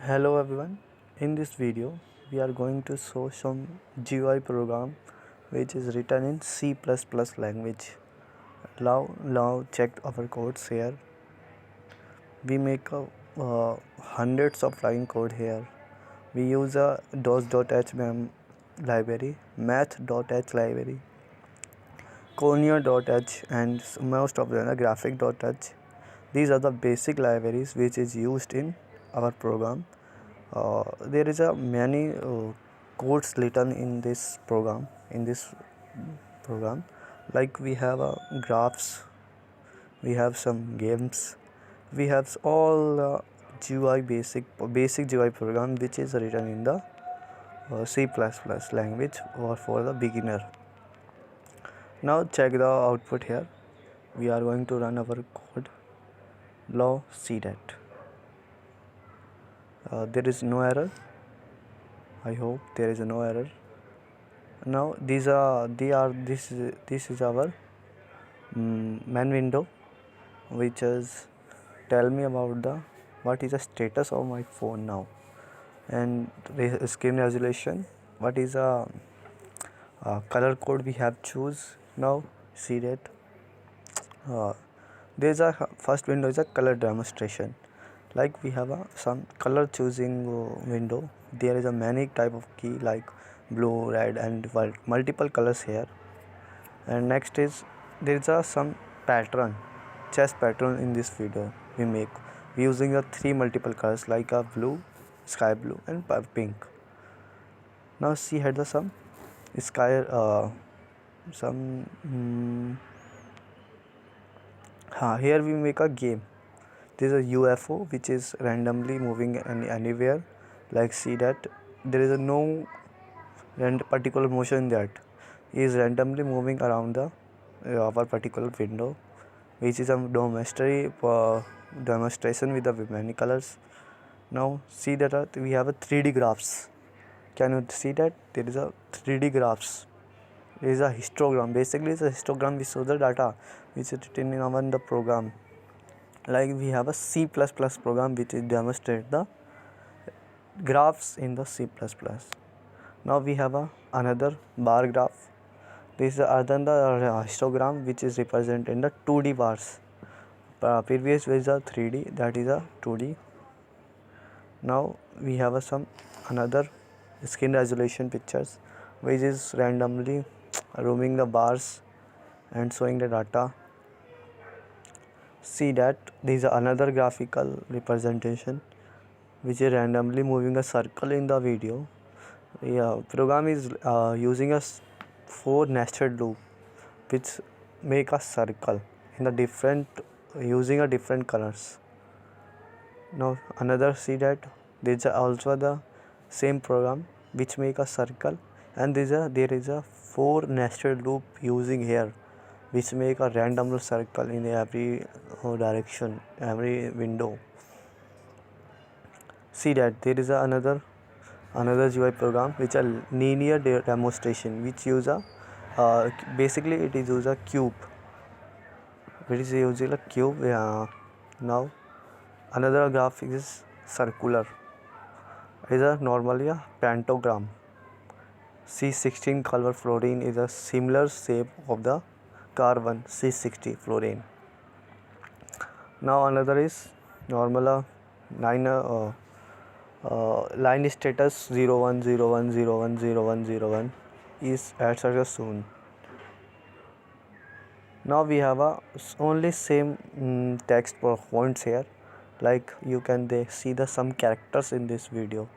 Hello everyone, in this video we are going to show some GUI program which is written in C++ language. Now check our codes here. We make hundreds of line code here. We use a dos.h library, math.h library, conio.h and most of them are graphic.h. These are the basic libraries which is used in our program. There is a many codes written in this program. Like we have graphs, we have some games, we have all GUI basic GUI program which is written in the C++ language or for the beginner. Now check the output here. We are going to run our code. Now see that there is no error. I hope there is no error. Now this is our main window, which is tell me about the what is the status of my phone now, and screen resolution, what is a color code we have choose. Now see that there's a first window is a color demonstration. Like we have some color choosing window. There is a many type of key like blue, red and white, multiple colors here. And next is there is a some pattern, chess pattern in this video we make using a three multiple colors like a blue, sky blue and pink. Now see here the some sky here we make a game. There is a UFO which is randomly moving anywhere. Like see that there is no particular motion in that. He is randomly moving around the our particular window, which is a demonstration with the many colors. Now see that we have a 3D graphs. Can you see that there is a 3D graphs? It is a histogram. Basically, it's a histogram. We show the data which is written in our the program. Like we have a C++ program which is demonstrate the graphs in the C++. Now we have another bar graph. This is other than the histogram which is represented in the 2D bars. Previous was a 3D, that is a 2D. Now we have some another screen resolution pictures which is randomly roaming the bars and showing the data. See that there is another graphical representation which is randomly moving a circle in the video. Program is using a 4 nested loop which make a circle in the different using a different colors. Now another see that there is also the same program which make a circle, and there is a 4 nested loop using here which make a random circle in every direction, every window. See that there is another GUI program which a linear demonstration which use a basically it is use a cube. It is using a cube. Now another graphic is circular. It is a normally a pentagram. C16 color fluorine is a similar shape of the carbon C60 fluorine. Now another is normal line status 0101010101 is at soon. Now we have only same text for fonts here. Like you can see the some characters in this video,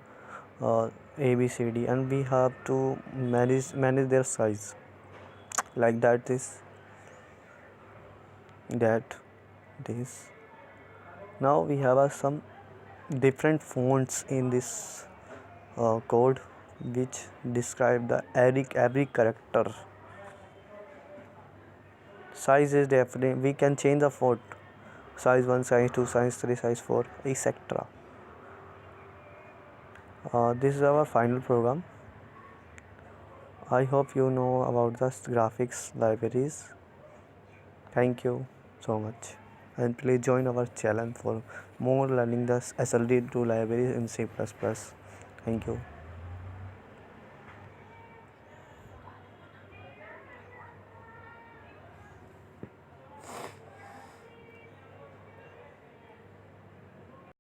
A B C D, and we have to manage their size. Like this. Now we have some different fonts in this code which describe the every character. Size is definitely we can change the font size 1, size 2, size 3, size 4, etc. This is our final program. I hope you know about the graphics libraries. Thank you so much. and please join our channel for more learning the SLD2 library in C++. Thank you.